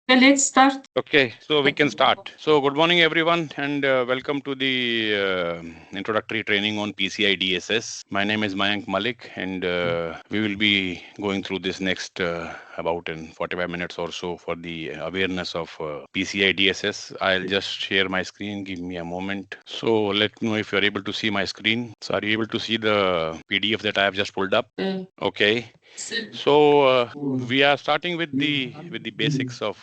Let's start. Okay, so we can start. So, good morning, everyone, and welcome to the introductory training on PCI DSS. My name is Mayank Malik, and we will be going through this next about in 45 minutes or so for the awareness of PCI DSS. I'll just share my screen. Give me a moment. So, let me know if you're able to see my screen. So, are you able to see the PDF that I have just pulled up? Uh, Okay. s- So we are starting with the basics of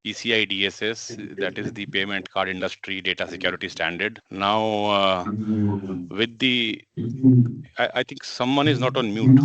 PCI DSS, that is the Payment Card Industry Data Security Standard. Now, with the I think someone is not on mute.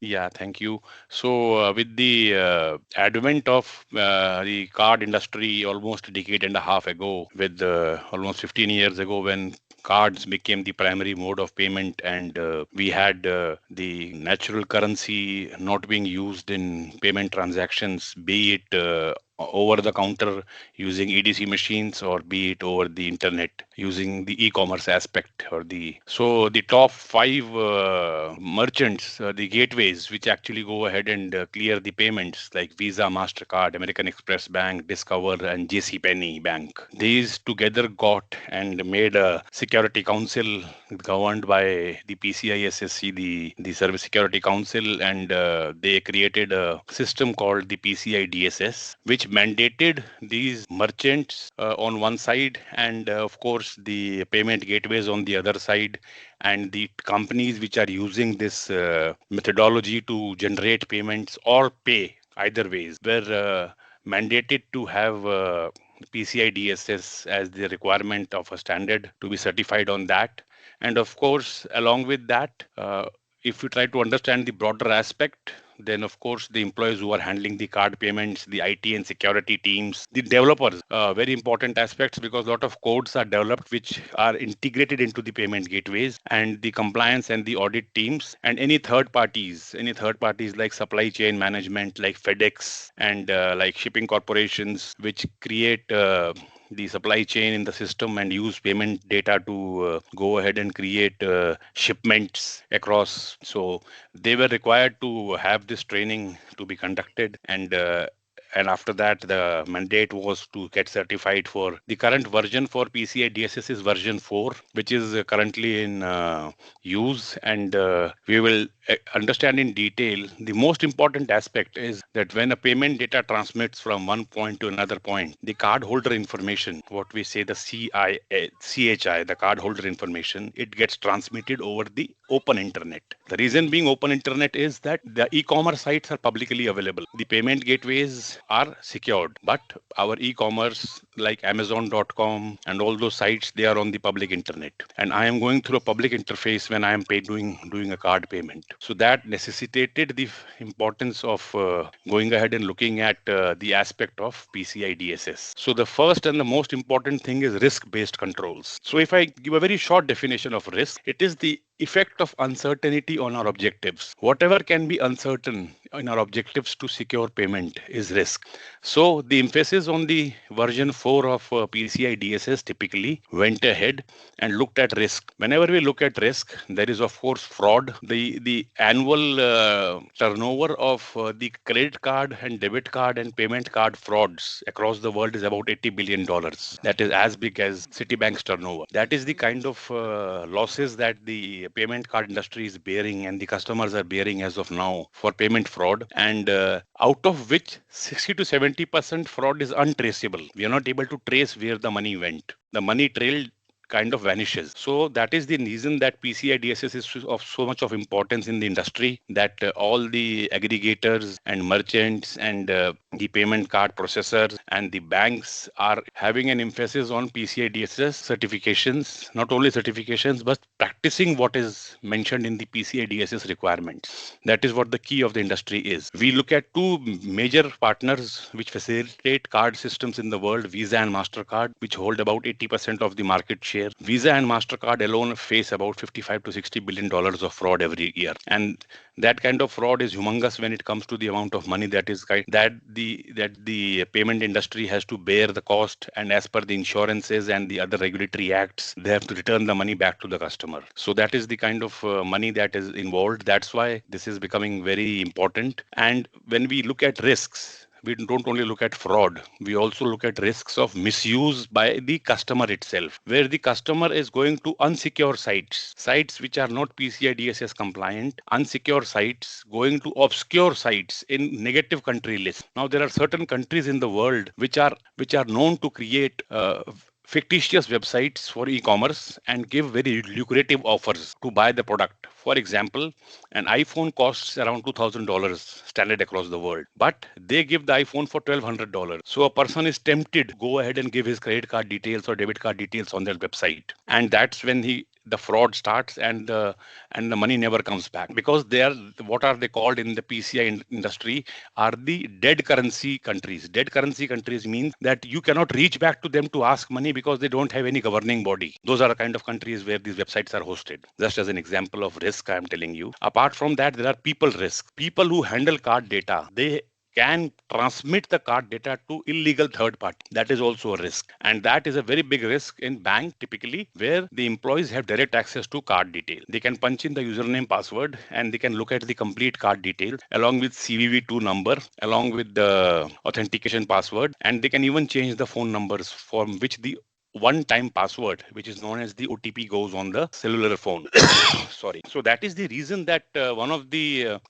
Yeah, thank you. So, with the advent of the card industry almost a decade and a half ago, with almost 15 years ago, when cards became the primary mode of payment, and we had the natural currency not being used in payment transactions, be it over the counter using EDC machines, or be it over the internet using the e-commerce aspect, or the top five merchants, the gateways which actually go ahead and clear the payments, like Visa, Mastercard, American Express Bank, Discover, and JC Penney Bank. These together got and made a security council governed by the PCISSC, the Service Security Council, and they created a system called the PCI DSS, which mandated these merchants on one side, and of course the payment gateways on the other side, and the companies which are using this methodology to generate payments or pay either ways were mandated to have PCI DSS as the requirement of a standard to be certified on that. And of course, along with that, if you try to understand the broader aspect, then of course the employees who are handling the card payments, the IT and security teams, the developers, very important aspects, because a lot of codes are developed which are integrated into the payment gateways, and the compliance and the audit teams, and any third parties like supply chain management, like FedEx, and like shipping corporations, which create the supply chain in the system and use payment data to go ahead and create shipments across. So they were required to have this training to be conducted, and after that the mandate was to get certified. For the current version for PCI DSS is version 4, which is currently in use, and we will understand in detail. The most important aspect is that when a payment data transmits from one point to another point, the cardholder information, what we say the CHI, the cardholder information, it gets transmitted over the open internet. The reason being open internet is that the e-commerce sites are publicly available. The payment gateways are secured, but our e-commerce like Amazon.com and all those sites, they are on the public internet. And I am going through a public interface when I am doing a card payment. So that necessitated the importance of going ahead and looking at the aspect of PCI DSS. So the first and the most important thing is risk-based controls. So if I give a very short definition of risk, it is the effect of uncertainty on our objectives. Whatever can be uncertain in our objectives to secure payment is risk. So the emphasis on the version 4 of PCI DSS typically went ahead and looked at risk. Whenever we look at risk, there is of course fraud. The annual turnover of the credit card and debit card and payment card frauds across the world is about $80 billion. That is as big as Citibank's turnover. That is the kind of losses that the payment card industry is bearing and the customers are bearing as of now for payment fraud, and out of which 60 to 70% fraud is untraceable. We are not able to trace where the money went. The money trailed kind of vanishes. So that is the reason that PCI DSS is of so much of importance in the industry, that all the aggregators and merchants and the payment card processors and the banks are having an emphasis on PCI DSS certifications, not only certifications, but practicing what is mentioned in the PCI DSS requirements. That is what the key of the industry is. We look at two major partners which facilitate card systems in the world, Visa and MasterCard, which hold about 80% of the market share. Visa and MasterCard alone face about 55 to $60 billion of fraud every year. And that kind of fraud is humongous when it comes to the amount of money that the payment industry has to bear the cost, and as per the insurances and the other regulatory acts, they have to return the money back to the customer. So that is the kind of money that is involved. That's why this is becoming very important. And when we look at risks, we don't only look at fraud, we also look at risks of misuse by the customer itself, where the customer is going to unsecure sites which are not PCI DSS compliant, unsecure sites, going to obscure sites in negative country lists. Now there are certain countries in the world which are known to create fictitious websites for e-commerce and give very lucrative offers to buy the product. For example, an iPhone costs around $2,000 standard across the world, but they give the iPhone for $1,200. So a person is tempted to go ahead and give his credit card details or debit card details on their website, and that's when the fraud starts, and the money never comes back, because they are, what are they called in the PCI industry, are the dead currency countries. Dead currency countries means that you cannot reach back to them to ask money because they don't have any governing body. Those are the kind of countries where these websites are hosted. Just as an example of risk, I am telling you. Apart from that, there are people risk. People who handle card data, they can transmit the card data to illegal third party. That is also a risk, and that is a very big risk in bank, typically, where the employees have direct access to card detail. They can punch in the username, password, and they can look at the complete card detail along with CVV2 number, along with the authentication password, and they can even change the phone numbers from which the one-time password, which is known as the OTP, goes on the cellular phone. Sorry. So that is the reason that one of the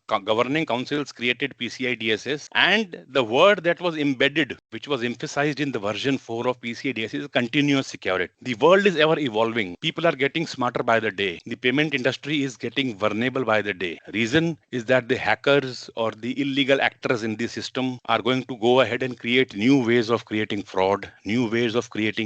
governing councils created PCI DSS, and the word that was embedded, which was emphasized in the version 4 of PCI DSS, is continuous security. The world is ever evolving. People are getting smarter by the day. The payment industry is getting vulnerable by the day. Reason is that the hackers or the illegal actors in the system are going to go ahead and create new ways of creating fraud, new ways of creating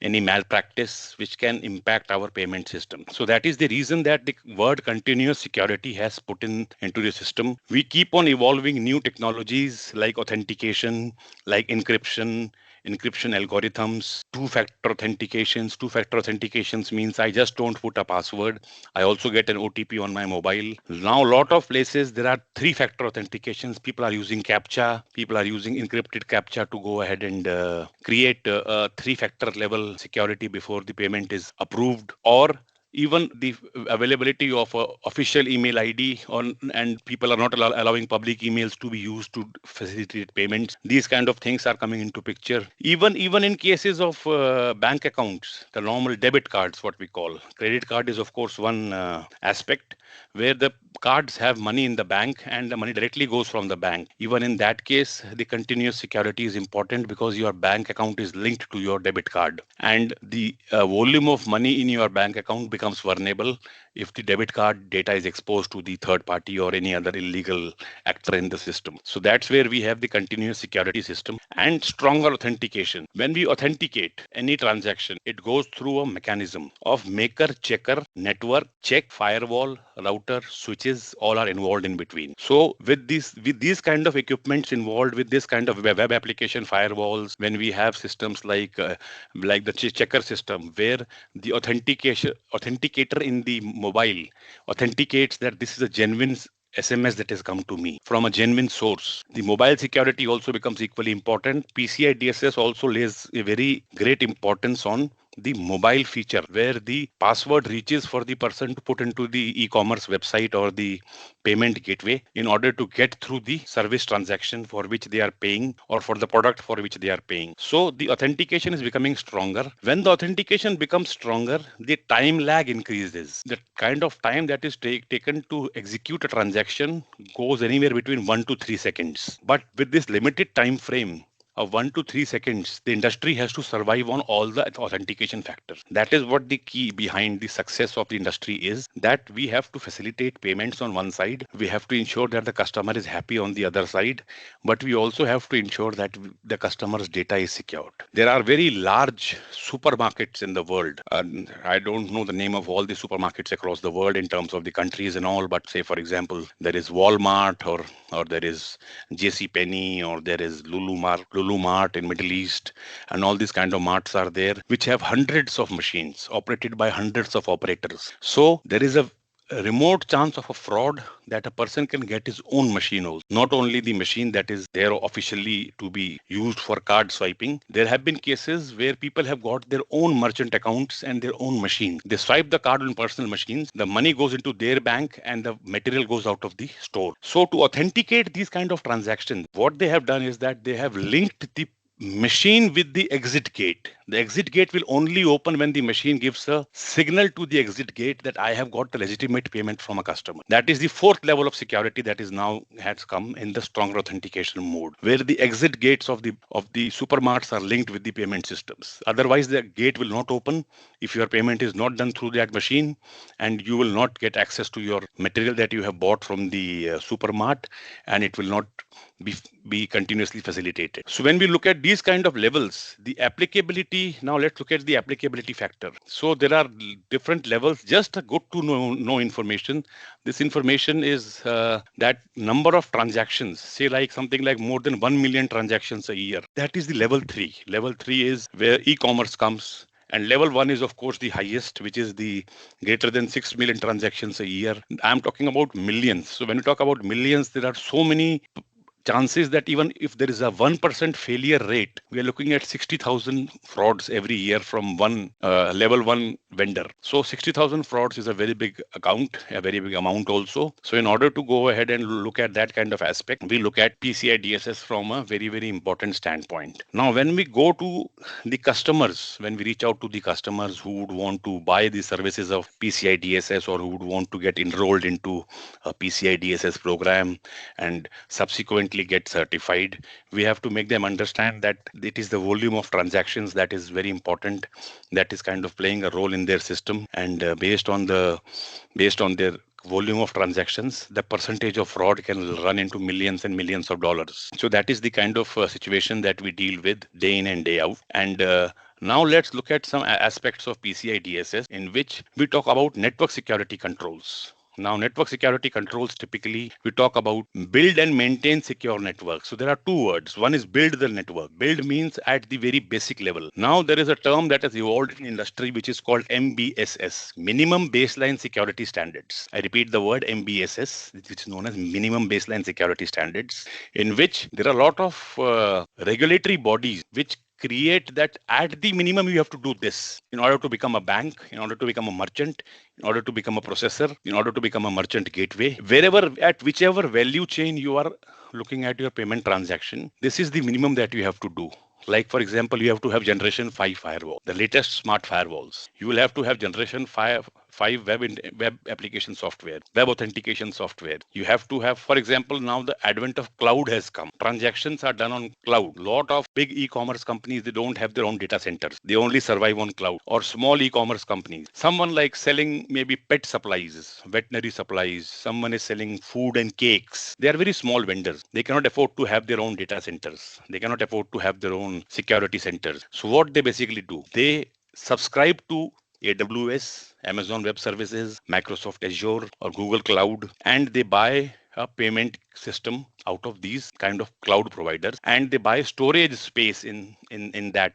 any malpractice which can impact our payment system. So that is the reason that the word continuous security has put into the system. We keep on evolving new technologies like authentication, like encryption algorithms, two-factor authentications. Two-factor authentications means I just don't put a password. I also get an OTP on my mobile. Now, a lot of places there are three-factor authentications. People are using CAPTCHA. People are using encrypted CAPTCHA to go ahead and create a three-factor level security before the payment is approved, or even the availability of official email ID and people are not allowing public emails to be used to facilitate payments. These kind of things are coming into picture. Even in cases of bank accounts, the normal debit cards, what we call. Credit card is of course one aspect where the cards have money in the bank and the money directly goes from the bank. Even in that case, the continuous security is important because your bank account is linked to your debit card, and the volume of money in your bank account becomes vulnerable if the debit card data is exposed to the third party or any other illegal actor in the system. So that's where we have the continuous security system and stronger authentication. When we authenticate any transaction, it goes through a mechanism of maker, checker, network, check, firewall, router, switches, all are involved in between. So with these kind of equipments involved, with this kind of web application firewalls, when we have systems like the checker system, where the authenticator in the mobile authenticates that this is a genuine SMS that has come to me from a genuine source. The mobile security also becomes equally important. PCI DSS also lays a very great importance on the mobile feature, where the password reaches for the person to put into the e-commerce website or the payment gateway in order to get through the service transaction for which they are paying or for the product for which they are paying. So the authentication is becoming stronger. When the authentication becomes stronger, the time lag increases. The kind of time that is taken to execute a transaction goes anywhere between 1 to 3 seconds. But with this limited time frame of 1 to 3 seconds, the industry has to survive on all the authentication factors. That is what the key behind the success of the industry is, that we have to facilitate payments on one side. We have to ensure that the customer is happy on the other side, but we also have to ensure that the customer's data is secured. There are very large supermarkets in the world. I don't know the name of all the supermarkets across the world in terms of the countries and all, but say, for example, there is Walmart or there is JC Penney or there is Lulu Mart in Middle East, and all these kind of marts are there, which have hundreds of machines operated by hundreds of operators. So there is a remote chance of a fraud that a person can get his own machine also, not only the machine that is there officially to be used for card swiping. There have been cases where people have got their own merchant accounts and their own machine. They swipe the card on personal machines, the money goes into their bank and the material goes out of the store. So to authenticate these kind of transactions, what they have done is that they have linked the machine with the exit gate. The exit gate will only open when the machine gives a signal to the exit gate that I have got the legitimate payment from a customer. That is the fourth level of security that is now has come in the stronger authentication mode, where the exit gates of the supermarts are linked with the payment systems. Otherwise, the gate will not open if your payment is not done through that machine, and you will not get access to your material that you have bought from the supermart, and it will not be continuously facilitated. So when we look at these kind of levels, the applicability, now let's look at the applicability factor. So there are different levels, just a good to know information. This information is that number of transactions, say like something like more than 1 million transactions a year. That is the level 3. Level 3 is where e-commerce comes. And level 1 is, of course, the highest, which is the greater than 6 million transactions a year. I'm talking about millions. So when you talk about millions, there are so many chances that even if there is a 1% failure rate, we are looking at 60,000 frauds every year from one level 1 vendor. So 60,000 frauds is a very big account, a very big amount also. So in order to go ahead and look at that kind of aspect, we look at PCI DSS from a very, very important standpoint. Now, when we go to the customers, when we reach out to the customers who would want to buy the services of PCI DSS or who would want to get enrolled into a PCI DSS program and subsequently get certified, we have to make them understand that it is the volume of transactions that is very important, that is kind of playing a role in their system, and based on their volume of transactions, the percentage of fraud can run into millions and millions of dollars. So that is the kind of situation that we deal with day in and day out. And now let's look at some aspects of PCI DSS in which we talk about network security controls. Now, network security controls, typically we talk about build and maintain secure networks. So there are two words. One is build the network. Build means at the very basic level. Now there is a term that has evolved in industry which is called MBSS, minimum baseline security standards. I repeat the word MBSS, which is known as minimum baseline security standards, in which there are a lot of regulatory bodies which create that at the minimum you have to do this in order to become a bank, in order to become a merchant, in order to become a processor, in order to become a merchant gateway, wherever at whichever value chain you are looking at your payment transaction, this is the minimum that you have to do. Like, for example, you have to have generation 5 firewall, the latest smart firewalls. You will have to have generation 5 web application software, web authentication software. You have to have, for example, now the advent of cloud has come. Transactions are done on cloud. Lot of big e-commerce companies, they don't have their own data centers. They only survive on cloud. Or small e-commerce companies. Someone like selling maybe pet supplies, veterinary supplies. Someone is selling food and cakes. They are very small vendors. They cannot afford to have their own data centers. They cannot afford to have their own security centers. So what they basically do, they subscribe to AWS, Amazon Web Services, Microsoft Azure, or Google Cloud, and they buy a payment system out of these kind of cloud providers, and they buy storage space in that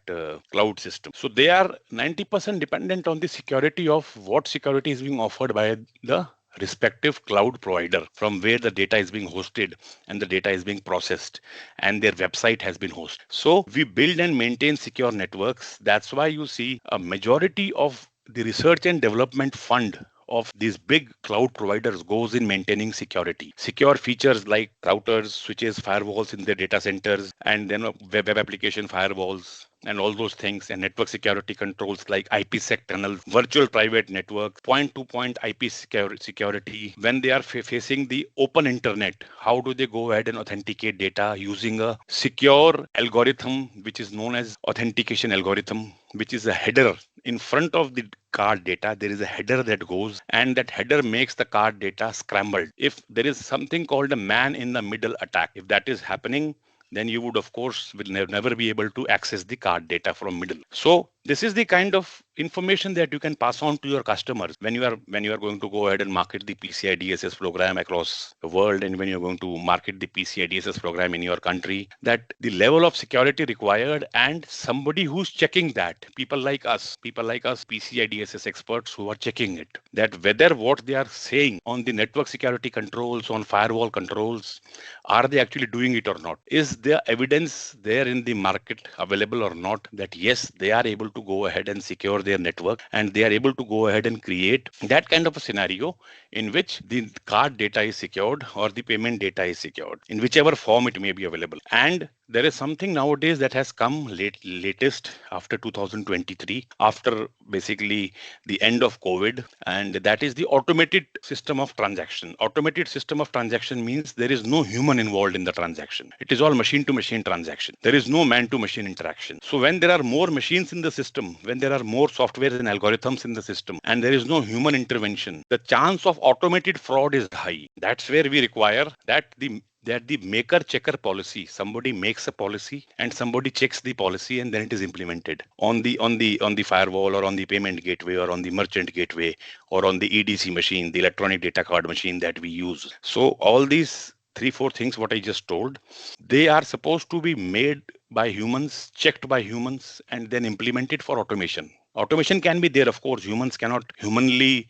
cloud system. So they are 90% dependent on the security of what security is being offered by the respective cloud provider from where the data is being hosted and the data is being processed and their website has been hosted. So we build and maintain secure networks. That's why you see a majority of the research and development fund of these big cloud providers goes in maintaining security. Secure features like routers, switches, firewalls in their data centers, and then web application firewalls and all those things, and network security controls like IPsec tunnels, virtual private network, point-to-point IP security. When they are facing the open internet, how do they go ahead and authenticate data using a secure algorithm, which is known as authentication algorithm, which is a header in front of the card data. There is a header that goes, and that header makes the card data scrambled. If there is something called a man in the middle attack, if that is happening, then you would, of course, will never be able to access the card data from middle. So this is the kind of information that you can pass on to your customers when you are going to go ahead and market the PCI DSS program across the world, and when you're going to market the PCI DSS program in your country, that the level of security required and somebody who's checking that, people like us, PCI DSS experts who are checking it, that whether what they are saying on the network security controls, on firewall controls, are they actually doing it or not? Is there evidence there in the market available or not that yes, they are able to go ahead and secure their network, and they are able to go ahead and create that kind of a scenario in which the card data is secured or the payment data is secured in whichever form it may be available. And there is something nowadays that has come latest after 2023, after basically the end of COVID, and that is the automated system of transaction. Automated system of transaction means there is no human involved in the transaction. It is all machine to machine transaction. There is no man to machine interaction. So when there are more machines in the system, when there are more softwares and algorithms in the system, and there is no human intervention, the chance of automated fraud is high. That's where we require that the maker checker policy, somebody makes a policy and somebody checks the policy, and then it is implemented on the firewall, or on the payment gateway, or on the merchant gateway, or on the EDC machine, the electronic data card machine that we use. So all these 3-4 things what I just told, they are supposed to be made by humans, checked by humans, and then implemented for automation. Automation can be there, of course. Humans cannot humanly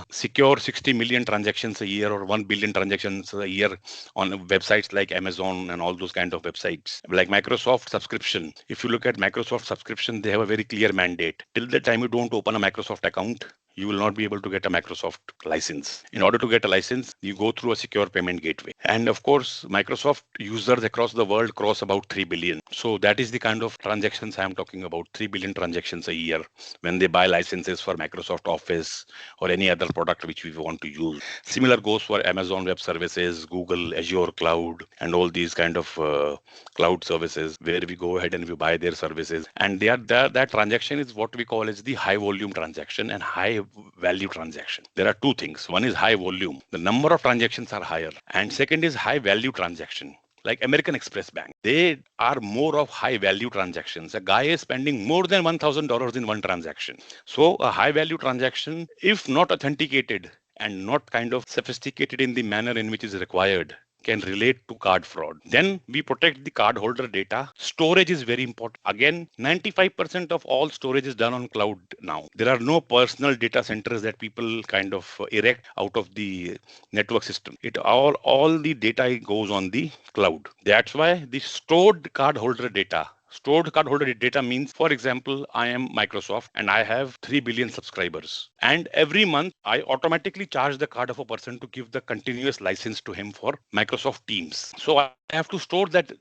secure 60 million transactions a year or 1 billion transactions a year on websites like Amazon and all those kind of websites. Like Microsoft subscription. If you look at Microsoft subscription, they have a very clear mandate. Till the time you don't open a Microsoft account, you will not be able to get a Microsoft license. In order to get a license, you go through a secure payment gateway. And of course, Microsoft users across the world cross about 3 billion. So that is the kind of transactions I am talking about, 3 billion transactions a year when they buy licenses for Microsoft Office or any other product which we want to use. Similar goes for Amazon Web Services, Google, Azure Cloud, and all these kind of cloud services where we go ahead and we buy their services. And that transaction is what we call as the high volume transaction and high value transaction. There are two things. One is high volume. The number of transactions are higher. And second is high value transaction. Like American Express Bank, they are more of high value transactions. A guy is spending more than $1,000 in one transaction. So a high value transaction, if not authenticated and not kind of sophisticated in the manner in which is required, can relate to card fraud. Then we protect the cardholder data. Storage is very important. Again, 95% of all storage is done on cloud now. There are no personal data centers that people kind of erect out of the network system. It all the data goes on the cloud. That's why the stored cardholder data. Stored cardholder data means, for example, I am Microsoft and I have 3 billion subscribers. And every month, I automatically charge the card of a person to give the continuous license to him for Microsoft Teams. So I have to store that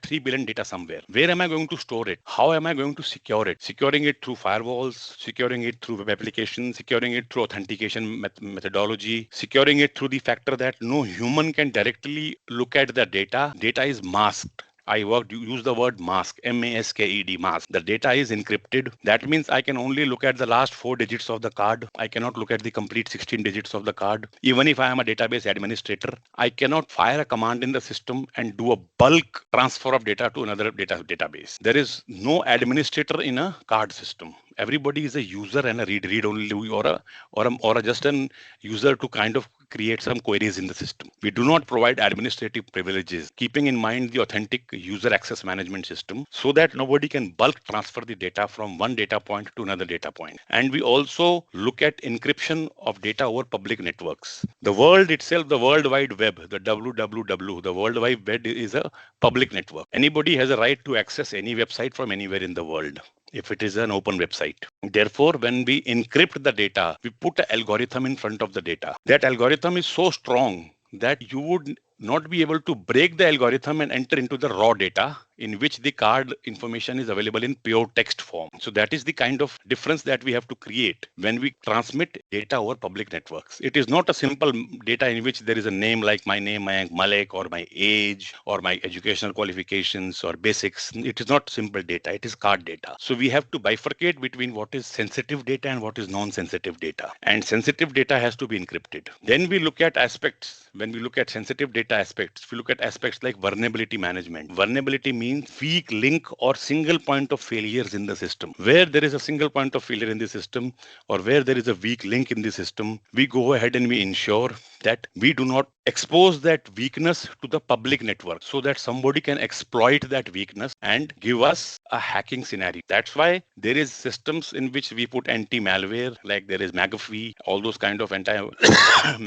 3 billion data somewhere. Where am I going to store it? How am I going to secure it? Securing it through firewalls, securing it through web applications, securing it through authentication methodology, securing it through the factor that no human can directly look at the data. Data is masked. Use the word mask, M-A-S-K-E-D, mask. The data is encrypted. That means I can only look at the last 4 digits of the card. I cannot look at the complete 16 digits of the card. Even if I am a database administrator, I cannot fire a command in the system and do a bulk transfer of data to another database. There is no administrator in a card system. Everybody is a user and a read only, or just an user to kind of create some queries in the system. We do not provide administrative privileges, keeping in mind the authentic user access management system so that nobody can bulk transfer the data from one data point to another data point. And we also look at encryption of data over public networks. The world itself, the World Wide Web, the WWW, the World Wide Web is a public network. Anybody has a right to access any website from anywhere in the world if it is an open website. Therefore, when we encrypt the data, we put an algorithm in front of the data. That algorithm is so strong that you would not be able to break the algorithm and enter into the raw data in which the card information is available in pure text form. So that is the kind of difference that we have to create when we transmit data over public networks. It is not a simple data in which there is a name like my name, Malek, or my age, or my educational qualifications or basics. It is not simple data. It is card data. So we have to bifurcate between what is sensitive data and what is non-sensitive data. And sensitive data has to be encrypted. Then we look at aspects. When we look at sensitive data aspects, we look at aspects like vulnerability management. Vulnerability means weak link or single point of failures in the system. Where there is a single point of failure in the system, or where there is a weak link in the system, we go ahead and we ensure that we do not expose that weakness to the public network so that somebody can exploit that weakness and give us a hacking scenario. That's why there is systems in which we put anti-malware, like there is McAfee, all those kind of anti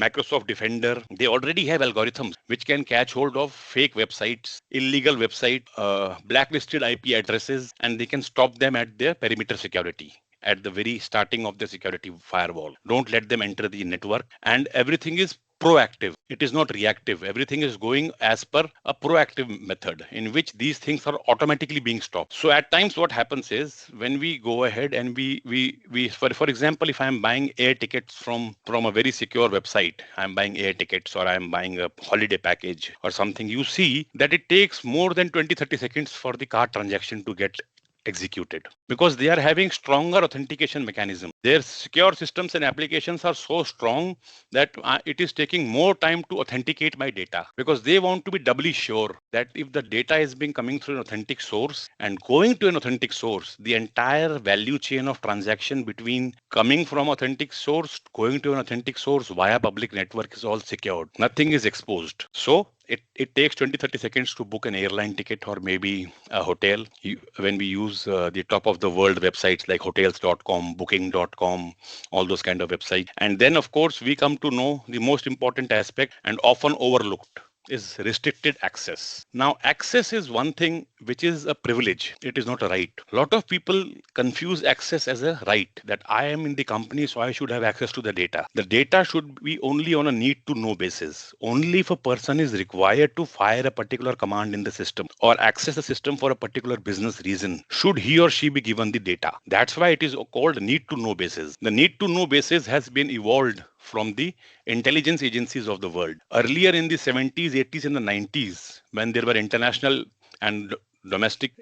Microsoft Defender. They already have algorithms which can catch hold of fake websites, illegal website, blacklisted IP addresses, and they can stop them at their perimeter security, at the very starting of the security firewall. Don't let them enter the network, and everything is proactive. It is not reactive. Everything is going as per a proactive method in which these things are automatically being stopped. So at times what happens is when we go ahead and we for example, if I'm buying air tickets from a very secure website, I'm buying air tickets or I'm buying a holiday package or something, you see that it takes more than 20-30 seconds for the card transaction to get executed because they are having stronger authentication mechanism. Their secure systems and applications are so strong that it is taking more time to authenticate my data because they want to be doubly sure that if the data is being coming through an authentic source and going to an authentic source, the entire value chain of transaction between coming from authentic source going to an authentic source via public network is all secured. Nothing is exposed. So it takes 20-30 seconds to book an airline ticket or maybe a hotel. When we use the top of the world websites like hotels.com, booking.com, all those kind of websites. And then, of course, we come to know the most important aspect and often overlooked is restricted access. Now, access is one thing which is a privilege. It is not a right. A lot of people confuse access as a right, that I am in the company, so I should have access to the data. The data should be only on a need to know basis. Only if a person is required to fire a particular command in the system or access the system for a particular business reason, should he or she be given the data. That's why it is called need to know basis. The need to know basis has been evolved from the intelligence agencies of the world. Earlier in the 70s, 80s, and the 90s, when there were international and domestic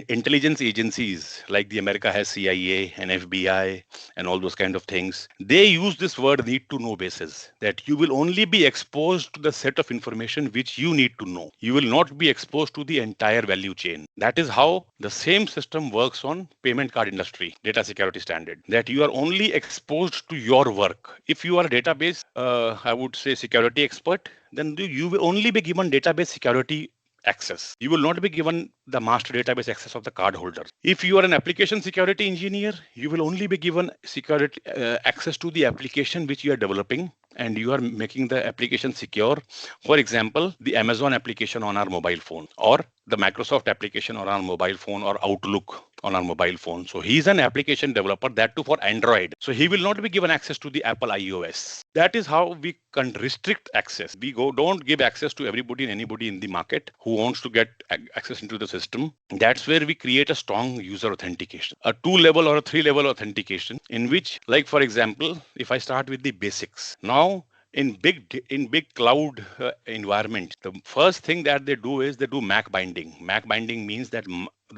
intelligence agencies like the America has CIA and FBI and all those kind of things, they use this word need to know basis, that you will only be exposed to the set of information which you need to know. You will not be exposed to the entire value chain. That is how the same system works on payment card industry data security standard, that you are only exposed to your work. If you are a database, I would say security expert, then you will only be given database security access. You will not be given the master database access of the card holder. If you are an application security engineer, you will only be given security access to the application which you are developing and you are making the application secure. For example, the Amazon application on our mobile phone or the Microsoft application on our mobile phone or Outlook on our mobile phone. So he's an application developer, that too for Android. So he will not be given access to the Apple iOS. That is how we can restrict access. We don't give access to everybody and anybody in the market who wants to get access into the system. That's where we create a strong user authentication, a 2-level or a 3-level authentication in which, like for example, if I start with the basics. Now, in big cloud environment, the first thing that they do is they do MAC binding. MAC binding means that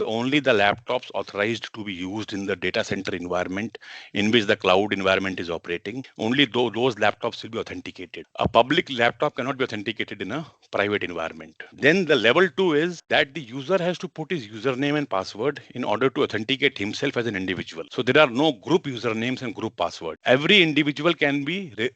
only the laptops authorized to be used in the data center environment in which the cloud environment is operating, only those laptops will be authenticated. A public laptop cannot be authenticated in a private environment. Then the level 2 is that the user has to put his username and password in order to authenticate himself as an individual. So there are no group usernames and group password. Every individual can be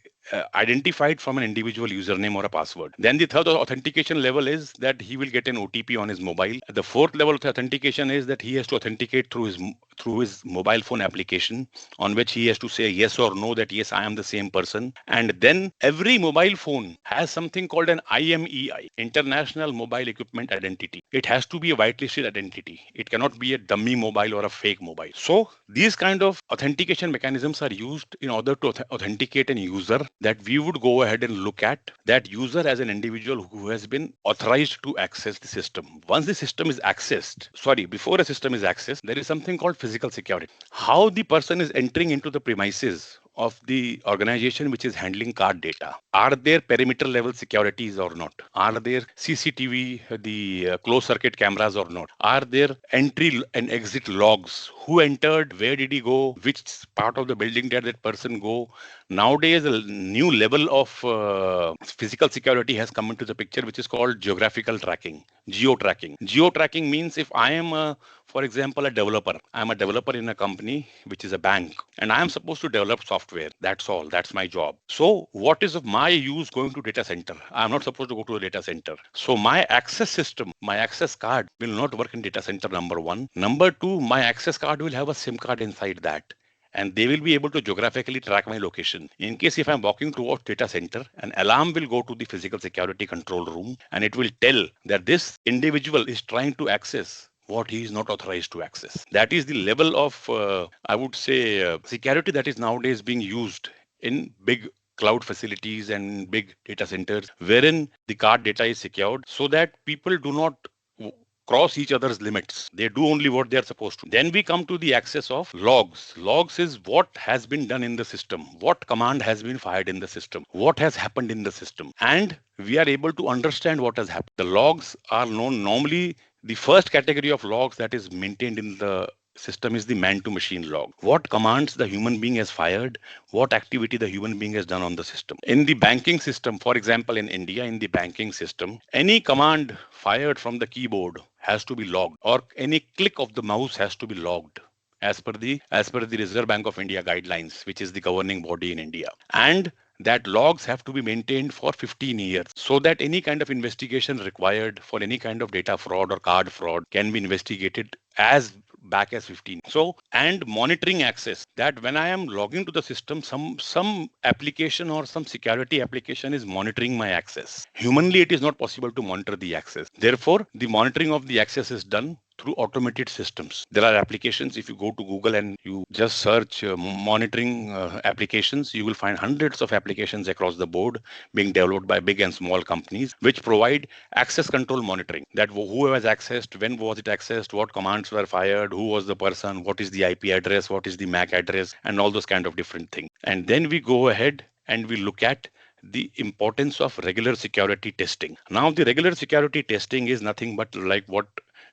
identified from an individual username or a password. Then the third authentication level is that he will get an OTP on his mobile. The fourth level of authentication is that he has to authenticate through his mobile phone application, on which he has to say yes or no, that yes, I am the same person. And then every mobile phone has something called an IMEI, International Mobile Equipment Identity. It has to be a whitelisted identity. It cannot be a dummy mobile or a fake mobile. So these kind of authentication mechanisms are used in order to authenticate an user, that we would go ahead and look at that user as an individual who has been authorized to access the system. Once the system is accessed, before a system is accessed, there is something called physical security. How the person is entering into the premises of the organization which is handling card data. Are there perimeter level securities or not? Are there CCTV, the closed circuit cameras or not? Are there entry and exit logs? Who entered? Where did he go? Which part of the building did that person go? Nowadays, a new level of physical security has come into the picture, which is called geographical tracking, geo tracking. Geo tracking means if I am for example, a developer. I'm a developer in a company which is a bank, and I am supposed to develop software. That's all. That's my job. So, what is of my use going to data center? I'm not supposed to go to a data center. So, my access system, my access card will not work in data center. Number one. Number two, my access card will have a SIM card inside that, and they will be able to geographically track my location. In case if I'm walking towards data center, an alarm will go to the physical security control room, and it will tell that this individual is trying to access what he is not authorized to access. That is the level of, I would say, security that is nowadays being used in big cloud facilities and big data centers, wherein the card data is secured so that people do not cross each other's limits. They do only what they are supposed to. Then we come to the access of logs. Logs is what has been done in the system, what command has been fired in the system, what has happened in the system. And we are able to understand what has happened. The logs are known normally. The first category of logs that is maintained in the system is the man to machine log. What commands the human being has fired, what activity the human being has done on the system. In the banking system, for example, in India, in the banking system, any command fired from the keyboard has to be logged, or any click of the mouse has to be logged as per the Reserve Bank of India guidelines, which is the governing body in India. And that logs have to be maintained for 15 years so that any kind of investigation required for any kind of data fraud or card fraud can be investigated as back as 15. So, and monitoring access, that when I am logging to the system, some application or some security application is monitoring my access. Humanly, it is not possible to monitor the access. Therefore, the monitoring of the access is done through automated systems. There are applications. If you go to Google and you just search monitoring applications, you will find hundreds of applications across the board being developed by big and small companies, which provide access control monitoring. That who has accessed, when was it accessed, what commands were fired, who was the person, what is the IP address, what is the MAC address, and all those kind of different things. And then we go ahead and we look at the importance of regular security testing. Now, the regular security testing is nothing but like what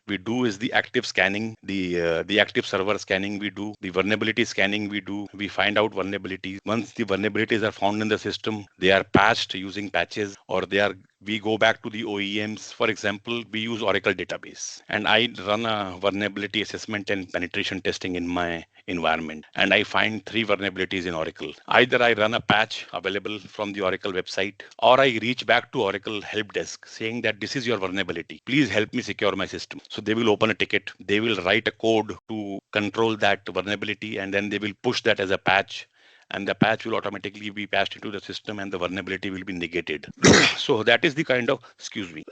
we do is the active scanning, the active server scanning we do, the vulnerability scanning we do. We find out vulnerabilities. Once the vulnerabilities are found in the system, they are patched using patches, or we go back to the OEMs. For example, we use Oracle database, and I run a vulnerability assessment and penetration testing in my environment, and I find 3 vulnerabilities in Oracle. Either I run a patch available from the Oracle website, or I reach back to Oracle help desk saying that this is your vulnerability. Please help me secure my system. So they will open a ticket, they will write a code to control that vulnerability, and then they will push that as a patch, and the patch will automatically be passed into the system and the vulnerability will be negated. So that is the kind of, excuse me.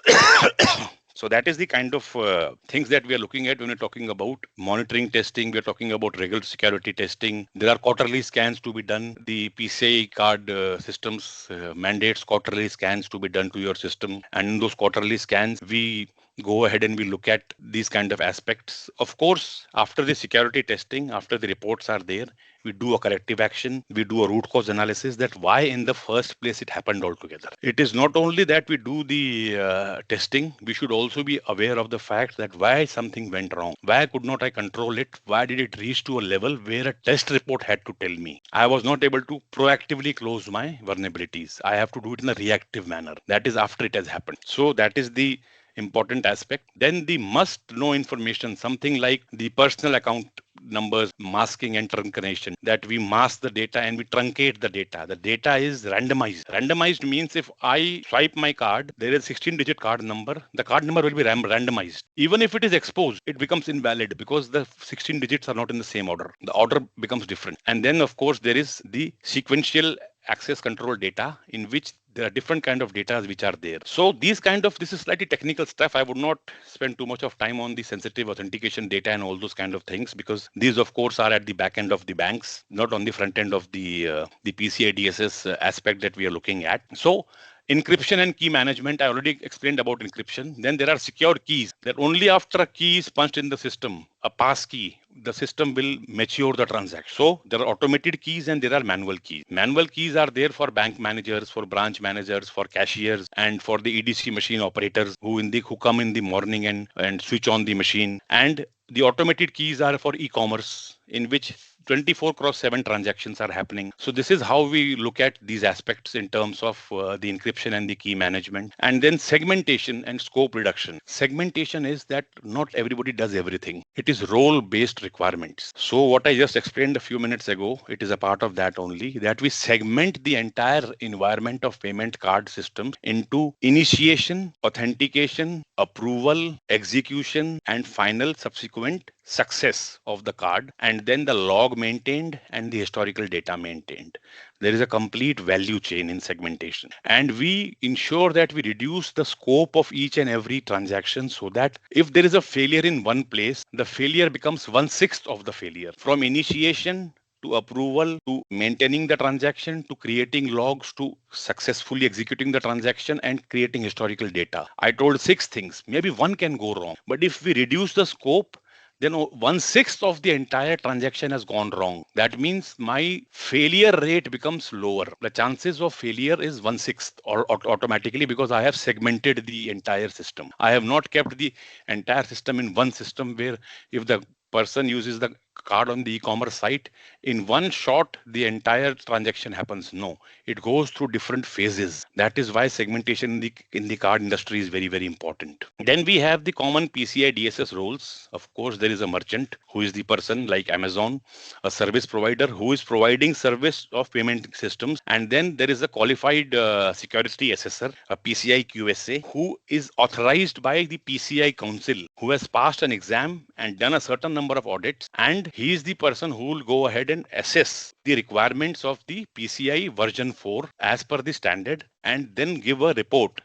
So that is the kind of things that we are looking at when we're talking about monitoring testing. We're talking about regular security testing. There are quarterly scans to be done. The PCI card systems mandates quarterly scans to be done to your system. And in those quarterly scans, we go ahead and we look at these kind of aspects. Of course, after the security testing, after the reports are there, we do a corrective action, we do a root cause analysis, that why in the first place it happened altogether. It is not only that we do the testing, we should also be aware of the fact that why something went wrong. Why could not I control it? Why did it reach to a level where a test report had to tell me? I was not able to proactively close my vulnerabilities. I have to do it in a reactive manner. That is after it has happened. So that is the important aspect. Then the must know information, something like the personal account numbers, masking and truncation, that we mask the data and we truncate the data. The data is randomized. Randomized means if I swipe my card, there is 16-digit card number. The card number will be randomized. Even if it is exposed, it becomes invalid because the 16 digits are not in the same order. The order becomes different. And then, of course, there is the sequential access control data, in which there are different kind of data which are there. So this is slightly technical stuff. I would not spend too much of time on the sensitive authentication data and all those kind of things, because these of course are at the back end of the banks, not on the front end of the PCI DSS aspect that we are looking at. So encryption and key management, I already explained about encryption. Then there are secure keys, that only after a key is punched in the system, a pass key the system will mature the transaction. So there are automated keys and there are manual keys. Manual keys are there for bank managers, for branch managers, for cashiers, and for the EDC machine operators who come in the morning and switch on the machine. And the automated keys are for e-commerce, in which 24 cross 7 transactions are happening. So this is how we look at these aspects in terms of the encryption and the key management. And then segmentation and scope reduction. Segmentation is that not everybody does everything. It is role based requirements. So what I just explained a few minutes ago, it is a part of that only, that we segment the entire environment of payment card system into initiation, authentication, approval, execution, and final subsequent success of the card, and then the log maintained and the historical data maintained. There is a complete value chain in segmentation, and we ensure that we reduce the scope of each and every transaction, so that if there is a failure in one place, the failure becomes 1/6 of the failure, from initiation to approval, to maintaining the transaction, to creating logs, to successfully executing the transaction and creating historical data. I told 6 things. Maybe one can go wrong. But if we reduce the scope, then 1/6 of the entire transaction has gone wrong. That means my failure rate becomes lower. The chances of failure is 1/6 or automatically, because I have segmented the entire system. I have not kept the entire system in one system where if the person uses the card on the e-commerce site, in one shot the entire transaction happens. No, it goes through different phases. That is why segmentation in the card industry is very, very important. Then we have the common PCI DSS roles. Of course, there is a merchant who is the person like Amazon, a service provider who is providing service of payment systems, and then there is a qualified security assessor, a PCI QSA, who is authorized by the PCI Council, who has passed an exam and done a certain number of audits, and he is the person who will go ahead and assess the requirements of the PCI version 4 as per the standard, and then give a report,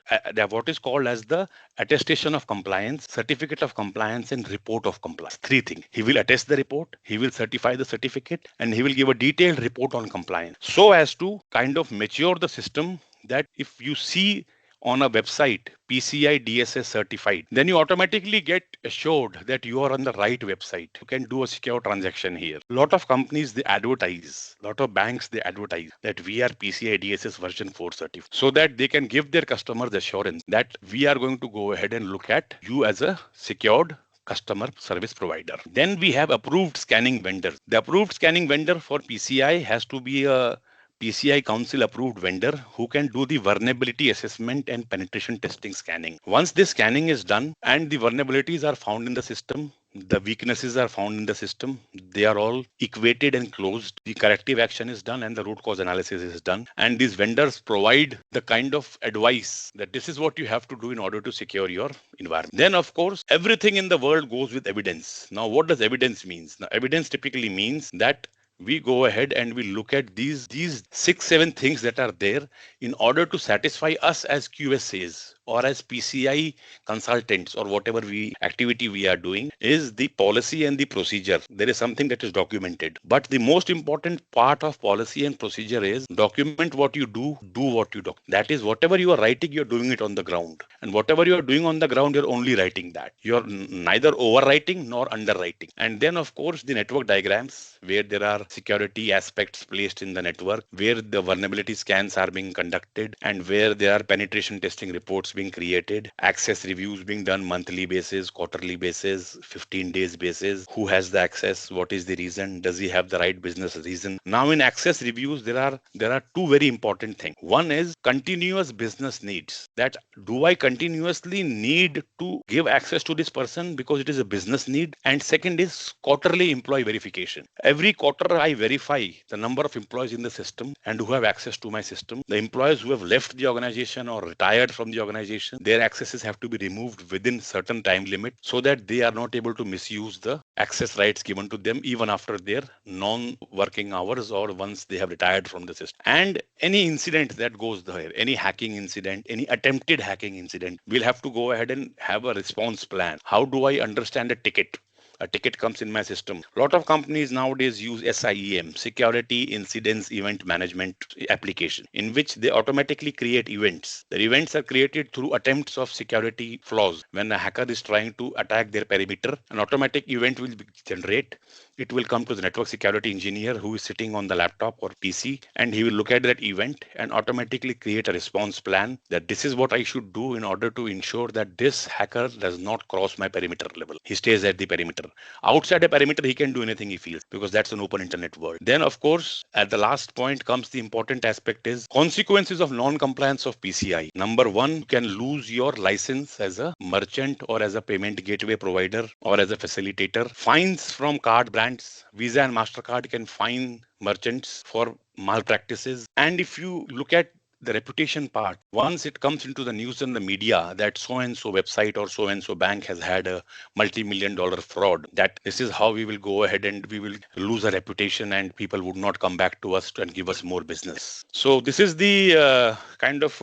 what is called as the attestation of compliance, certificate of compliance, and report of compliance. 3 things. He will attest the report, he will certify the certificate, and he will give a detailed report on compliance, so as to kind of mature the system, that if you see on a website PCI DSS certified, then you automatically get assured that you are on the right website. You can do a secure transaction here. A lot of companies, they advertise, a lot of banks, they advertise that we are PCI DSS version 4 certified, so that they can give their customers assurance that we are going to go ahead and look at you as a secured customer service provider. Then we have approved scanning vendors. The approved scanning vendor for PCI has to be a PCI Council approved vendor who can do the vulnerability assessment and penetration testing scanning. Once this scanning is done and the vulnerabilities are found in the system, the weaknesses are found in the system, they are all equated and closed, the corrective action is done and the root cause analysis is done. And these vendors provide the kind of advice that this is what you have to do in order to secure your environment. Then, of course, everything in the world goes with evidence. Now, what does evidence means? Now, evidence typically means that we go ahead and we look at these 6-7 things that are there in order to satisfy us as QSAs or as PCI consultants, or whatever activity we are doing, is the policy and the procedure. There is something that is documented. But the most important part of policy and procedure is document what you do what you do. That is, whatever you are writing, you're doing it on the ground. And whatever you are doing on the ground, you're only writing that. You're neither overwriting nor underwriting. And then, of course, the network diagrams, where there are security aspects placed in the network, where the vulnerability scans are being conducted, and where there are penetration testing reports being created, access reviews being done monthly basis, quarterly basis, 15 days basis. Who has the access? What is the reason? Does he have the right business reason? Now, in access reviews, there are two very important things. One is continuous business needs. That do I continuously need to give access to this person because it is a business need? And second is quarterly employee verification. Every quarter I verify the number of employees in the system and who have access to my system. The employees who have left the organization or retired from the organization, their accesses have to be removed within certain time limit, so that they are not able to misuse the access rights given to them even after their non-working hours or once they have retired from the system. And any incident that goes there, any hacking incident, any attempted hacking incident, we'll have to go ahead and have a response plan. How do I understand a ticket? a ticket comes in my system. A lot of companies nowadays use SIEM, Security Incidents Event Management application, in which they automatically create events. The events are created through attempts of security flaws. When a hacker is trying to attack their perimeter, an automatic event will generate. It will come to the network security engineer who is sitting on the laptop or PC, and he will look at that event and automatically create a response plan that this is what I should do in order to ensure that this hacker does not cross my perimeter level. He stays at the perimeter. Outside the perimeter, he can do anything he feels because that's an open internet world. Then, of course, at the last point comes the important aspect is consequences of non-compliance of PCI. Number one, you can lose your license as a merchant or as a payment gateway provider or as a facilitator. Fines from card brands, Visa and MasterCard can fine merchants for malpractices. And if you look at the reputation part, once it comes into the news and the media that so and so website or so and so bank has had a multi-million-dollar fraud, that this is how we will go ahead and we will lose our reputation and people would not come back to us and give us more business. So this is the kind of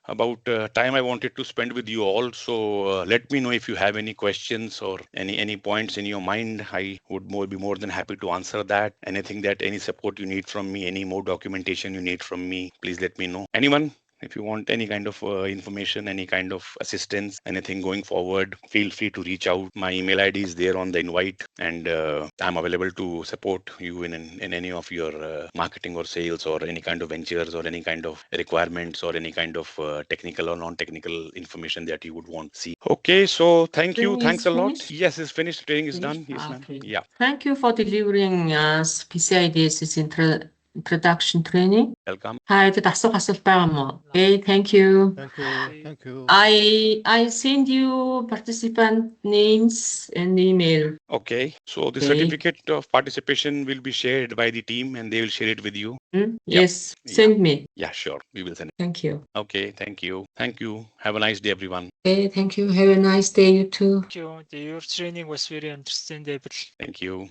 about time I wanted to spend with you all. So let me know if you have any questions or any points in your mind. I would be more than happy to answer that. Anything that any support you need from me, any more documentation you need from me, please let me know. Anyone, if you want any kind of information, any kind of assistance, anything going forward, feel free to reach out. My email ID is there on the invite, and I'm available to support you in any of your marketing or sales or any kind of ventures or any kind of requirements or any kind of technical or non-technical information that you would want to see. Okay, so thank you. Training Thanks is a lot. finished? Yes, it's finished. Training is done. Finished? Yes, ma'am. Okay. Yeah. Thank you for delivering us PCI DSS introduction training. Welcome. Hi, 그 낙서갔었다 뭐. Okay, thank you. Thank you. Thank you. I send you participant names and email. Okay, so the Okay. certificate of participation will be shared by the team and they will share it with you. Hmm? Yep. Yes, send me. Yeah, sure. We will send it. Thank you. Okay, thank you. Thank you. Have a nice day, everyone. Okay, thank you. Have a nice day, you too. Thank you. Your training was very understandable. Thank you.